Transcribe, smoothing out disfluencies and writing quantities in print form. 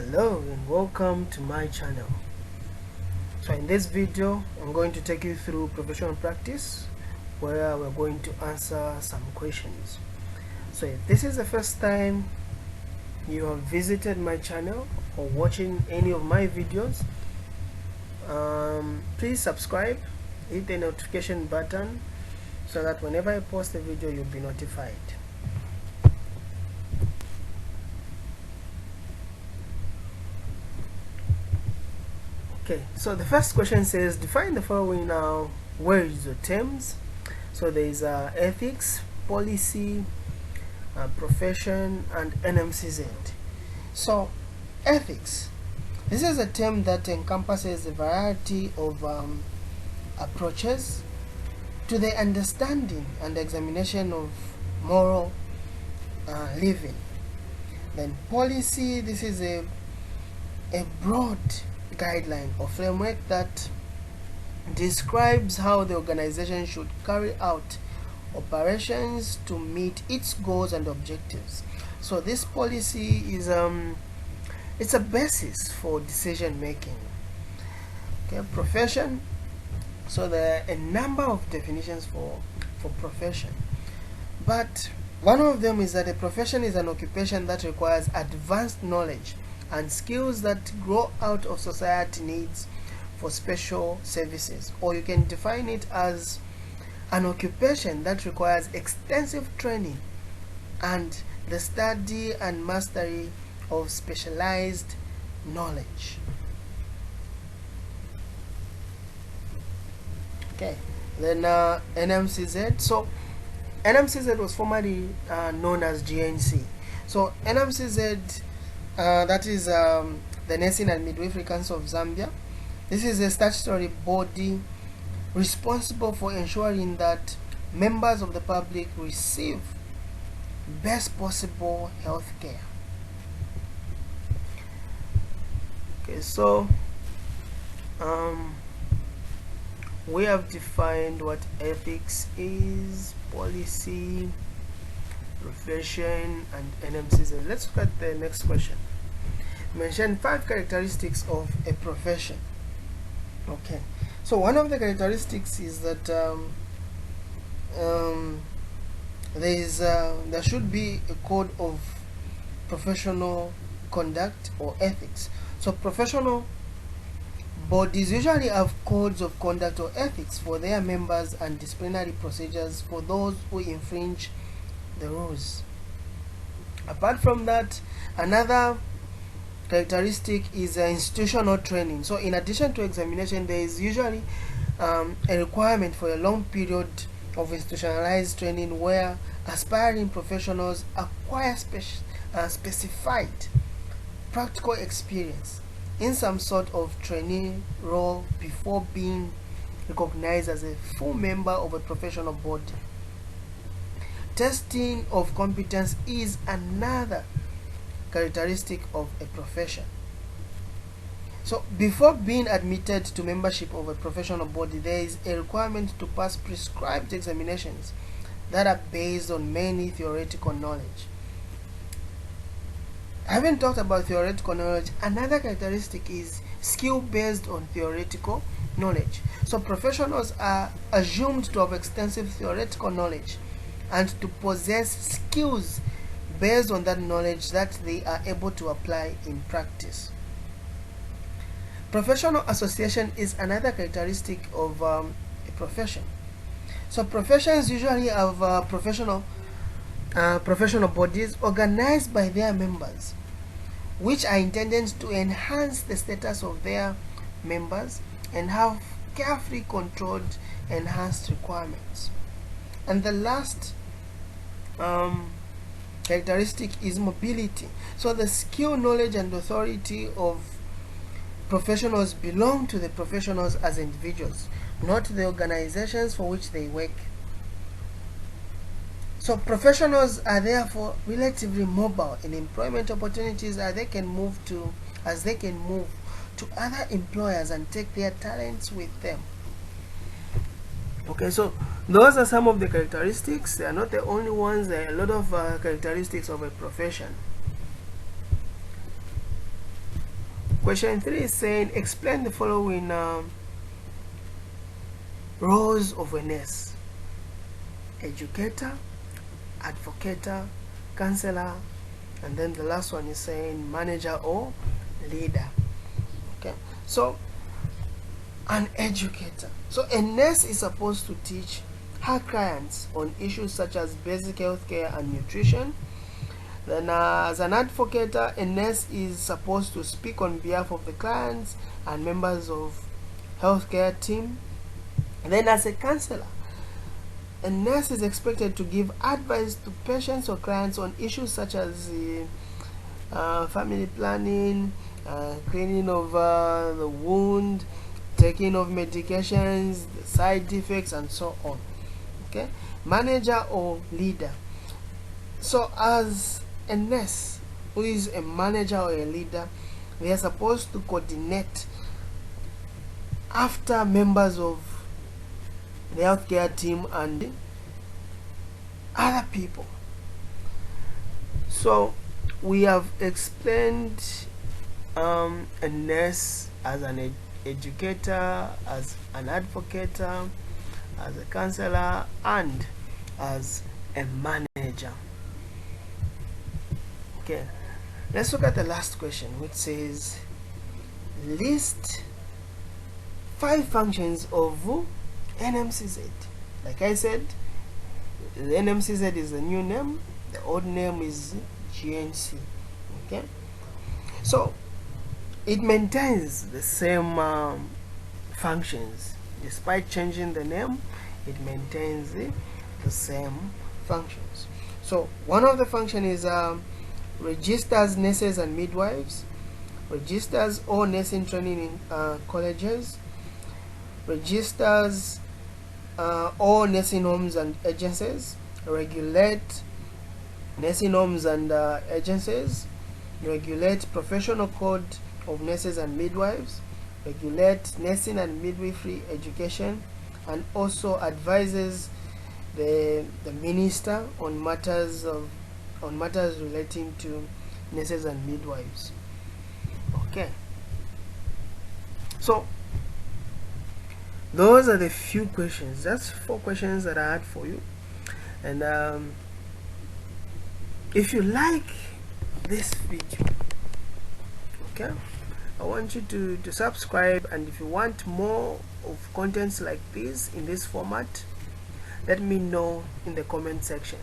Hello and welcome to my channel. So in this video I'm going to take you through professional practice where we're going to answer some questions. So if this is the first time you have visited my channel or watching any of my videos, please subscribe, hit the notification button so that whenever I post a video you'll be notified. Okay, so the first question says define the following now words or terms. So there is ethics, policy, profession, and NMCZ. So ethics, this is a term that encompasses a variety of approaches to the understanding and examination of moral living. Then policy, this is a broad guideline or framework that describes how the organization should carry out operations to meet its goals and objectives. So this policy is it's a basis for decision making. Okay, profession, so there are a number of definitions for profession, but one of them is that a profession is an occupation that requires advanced knowledge and skills that grow out of society needs for special services. Or you can define it as an occupation that requires extensive training and the study and mastery of specialized knowledge. Okay, then NMCZ. So NMCZ was formerly known as GNC. So NMCZ, that is the Nursing and Midwifery Council of Zambia. This is a statutory body responsible for ensuring that members of the public receive best possible health care. Okay, so we have defined what ethics is, policy, profession, and NMCZ. Let's look at the next question. Mention 5 characteristics of a profession. Okay, so one of the characteristics is that there should be a code of professional conduct or ethics. So professional bodies usually have codes of conduct or ethics for their members and disciplinary procedures for those who infringe the rules. Apart from that, another characteristic is institutional training. So in addition to examination, there is usually a requirement for a long period of institutionalized training where aspiring professionals acquire specified practical experience in some sort of training role before being recognized as a full member of a professional body. Testing of competence is another characteristic of a profession. So before being admitted to membership of a professional body, there is a requirement to pass prescribed examinations that are based on mainly theoretical knowledge. Having talked about theoretical knowledge, another characteristic is skill based on theoretical knowledge. So professionals are assumed to have extensive theoretical knowledge and to possess skills based on that knowledge that they are able to apply in practice. Professional association is another characteristic of a profession. So professions usually have professional bodies organized by their members, which are intended to enhance the status of their members and have carefully controlled enhanced requirements. And the last characteristic is mobility. So the skill, knowledge, and authority of professionals belong to the professionals as individuals, not the organizations for which they work. So professionals are therefore relatively mobile in employment opportunities as they can move to other employers and take their talents with them. Okay, so those are some of the characteristics. They are not the only ones. There are a lot of characteristics of a profession. Question 3 is saying explain the following roles of a nurse: educator, advocator, counselor, and then the last one is saying manager or leader. Okay, so an educator. So a nurse is supposed to teach her clients on issues such as basic health care and nutrition. Then as an advocate, a nurse is supposed to speak on behalf of the clients and members of healthcare team. And then as a counselor, a nurse is expected to give advice to patients or clients on issues such as family planning, cleaning of the wound, taking of medications, the side effects, and so on. Okay, manager or leader. So as a nurse who is a manager or a leader, they are supposed to coordinate after members of the healthcare team and other people. So we have explained a nurse as an educator, as an advocate, as a counselor, and as a manager. Okay, let's look at the last question, which says list 5 functions of NMCZ. Like I said, the NMCZ is the new name, the old name is GNC. Okay, so it maintains the same functions. Despite changing the name, it maintains the same functions. So one of the functions is registers nurses and midwives, registers all nursing training in colleges, registers all nursing homes and agencies, regulate nursing homes and agencies, regulate professional code of nurses and midwives, regulate nursing and midwifery education, and also advises the minister on matters relating to nurses and midwives. Okay, so those are the few questions. That's 4 questions that I had for you. And if you like this video, okay, I want you to subscribe, and if you want more of contents like this in this format, let me know in the comment section.